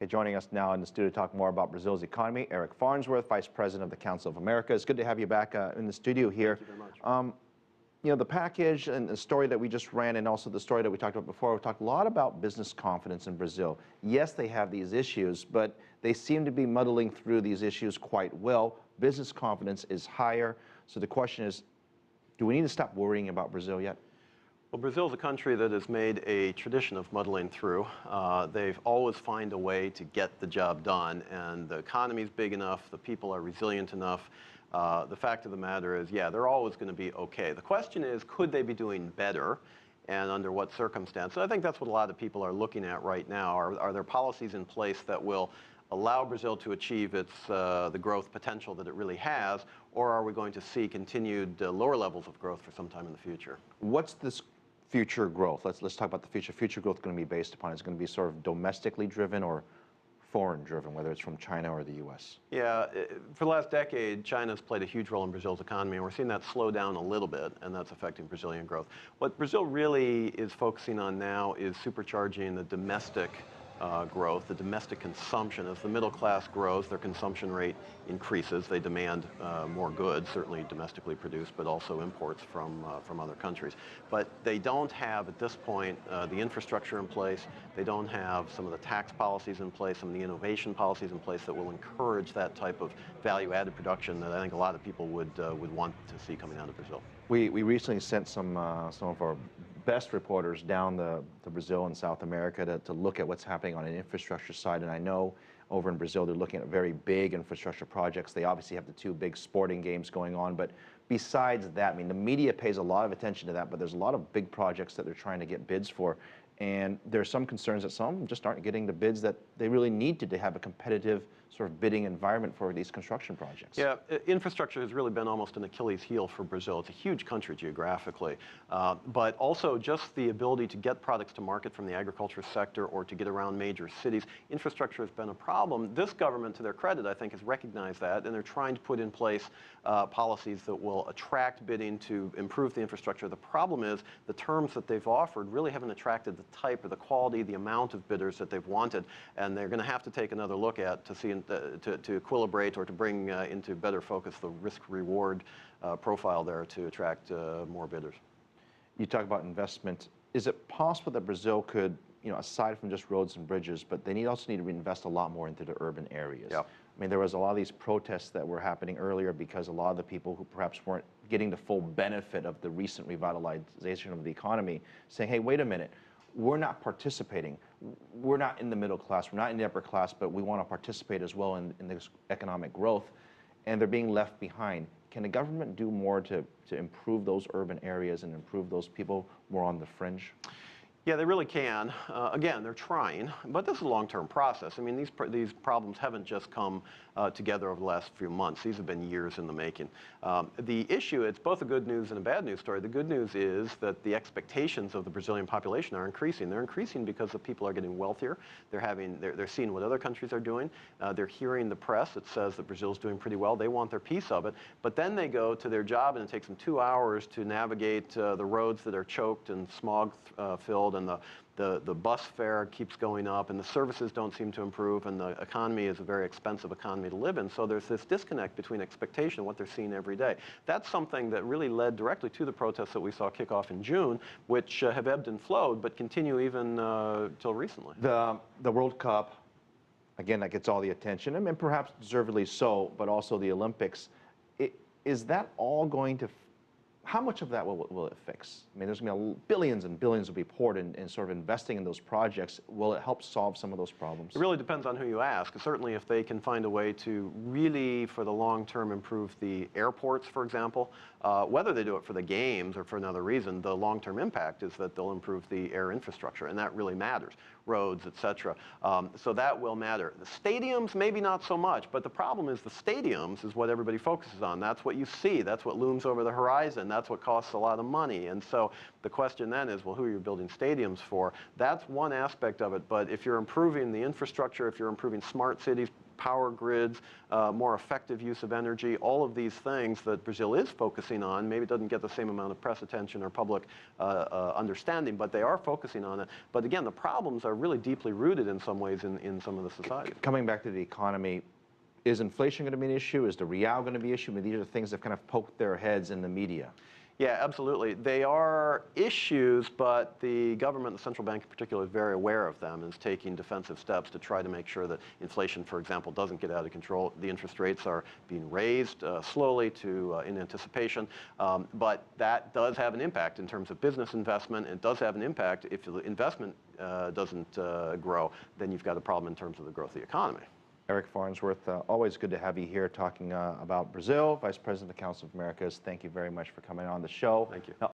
Okay, joining us now in the studio to talk more about Brazil's economy, Eric Farnsworth, Vice President of the Council of America. It's good to have you back in the studio here. Thank you very much. You know, the package and the story that we just ran and also the story that we talked about before, we talked a lot about business confidence in Brazil. Yes, they have these issues, but they seem to be muddling through these issues quite well. Business confidence is higher. So the question is, do we need to stop worrying about Brazil yet? Well, Brazil is a country that has made a tradition of muddling through. They've always find a way to get the job done, and the economy is big enough, the people are resilient enough. The fact of the matter is, yeah, they're always going to be okay. The question is, could they be doing better, and under what circumstances? I think that's what a lot of people are looking at right now. Are there policies in place that will allow Brazil to achieve its the growth potential that it really has, or are we going to see continued lower levels of growth for some time in the future? What's this future growth? Let's talk about the future. Future growth going to be based upon? Is it going to be sort of domestically driven or foreign driven, whether it's from China or the U.S.? Yeah, for the last decade, China's played a huge role in Brazil's economy, and we're seeing that slow down a little bit, and that's affecting Brazilian growth. What Brazil really is focusing on now is supercharging the domestic growth, the domestic consumption. As the middle class grows, their consumption rate increases. They demand more goods, certainly domestically produced, but also imports from other countries. But they don't have, at this point, the infrastructure in place. They don't have some of the tax policies in place, some of the innovation policies in place that will encourage that type of value-added production that I think a lot of people would want to see coming out of Brazil. We recently sent some of our best reporters down to Brazil and South America to look at what's happening on an infrastructure side. And I know over in Brazil they're looking at very big infrastructure projects. They obviously have the two big sporting games going on. But besides that, I mean, the media pays a lot of attention to that, but there's a lot of big projects that they're trying to get bids for. And there's some concerns that some just aren't getting the bids that they really need to have a competitive sort of bidding environment for these construction projects. Yeah, infrastructure has really been almost an Achilles heel for Brazil. It's a huge country geographically, but also just the ability to get products to market from the agriculture sector or to get around major cities. Infrastructure has been a problem. This government, to their credit, I think, has recognized that, and they're trying to put in place policies that will attract bidding to improve the infrastructure. The problem is the terms that they've offered really haven't attracted the type or the quality, the amount of bidders that they've wanted, and they're going to have to take another look at to see to equilibrate or to bring into better focus the risk-reward profile there to attract more bidders. You talk about investment. Is it possible that Brazil could, you know, aside from just roads and bridges, but they also need to invest a lot more into the urban areas? Yep. I mean, there was a lot of these protests that were happening earlier because a lot of the people who perhaps weren't getting the full benefit of the recent revitalization of the economy saying, hey, wait a minute, we're not participating. We're not in the middle class, we're not in the upper class, but we want to participate as well in this economic growth, and they're being left behind. Can the government do more to improve those urban areas and improve those people more on the fringe? Yeah, they really can. Again, they're trying, but this is a long-term process. I mean, these problems haven't just come together over the last few months. These have been years in the making. The issue, it's both a good news and a bad news story. The good news is that the expectations of the Brazilian population are increasing. They're increasing because the people are getting wealthier. They're seeing what other countries are doing. They're hearing the press that says that Brazil's doing pretty well. They want their piece of it. But then they go to their job, and it takes them 2 hours to navigate the roads that are choked and smog-filled, and the bus fare keeps going up, and the services don't seem to improve, and the economy is a very expensive economy to live in. So there's this disconnect between expectation and what they're seeing every day. That's something that really led directly to the protests that we saw kick off in June, which have ebbed and flowed, but continue even till recently. The World Cup, again, that gets all the attention, and perhaps deservedly so, but also the Olympics. Is that all going to how much of that will it fix? I mean, there's going to be billions and billions will be poured in sort of investing in those projects. Will it help solve some of those problems? It really depends on who you ask. Certainly, if they can find a way to really, for the long term, improve the airports, for example, whether they do it for the games or for another reason, the long-term impact is that they'll improve the air infrastructure, and that really matters. Roads, et cetera. So that will matter. The stadiums, maybe not so much, but the problem is the stadiums is what everybody focuses on. That's what you see. That's what looms over the horizon. That's what costs a lot of money. And so the question then is, well, who are you building stadiums for? That's one aspect of it, but if you're improving the infrastructure, if you're improving smart cities, power grids, more effective use of energy, all of these things that Brazil is focusing on. Maybe it doesn't get the same amount of press attention or public understanding, but they are focusing on it. But again, the problems are really deeply rooted in some ways in some of the societies. Coming back to the economy, is inflation going to be an issue? Is the real going to be an issue? I mean, these are things that kind of poked their heads in the media. Yeah, absolutely. They are issues, but the government, the central bank in particular, is very aware of them and is taking defensive steps to try to make sure that inflation, for example, doesn't get out of control. The interest rates are being raised slowly in anticipation, but that does have an impact in terms of business investment. It does have an impact if the investment doesn't grow, then you've got a problem in terms of the growth of the economy. Eric Farnsworth, always good to have you here talking about Brazil, Vice President of the Council of Americas. Thank you very much for coming on the show. Thank you. Now,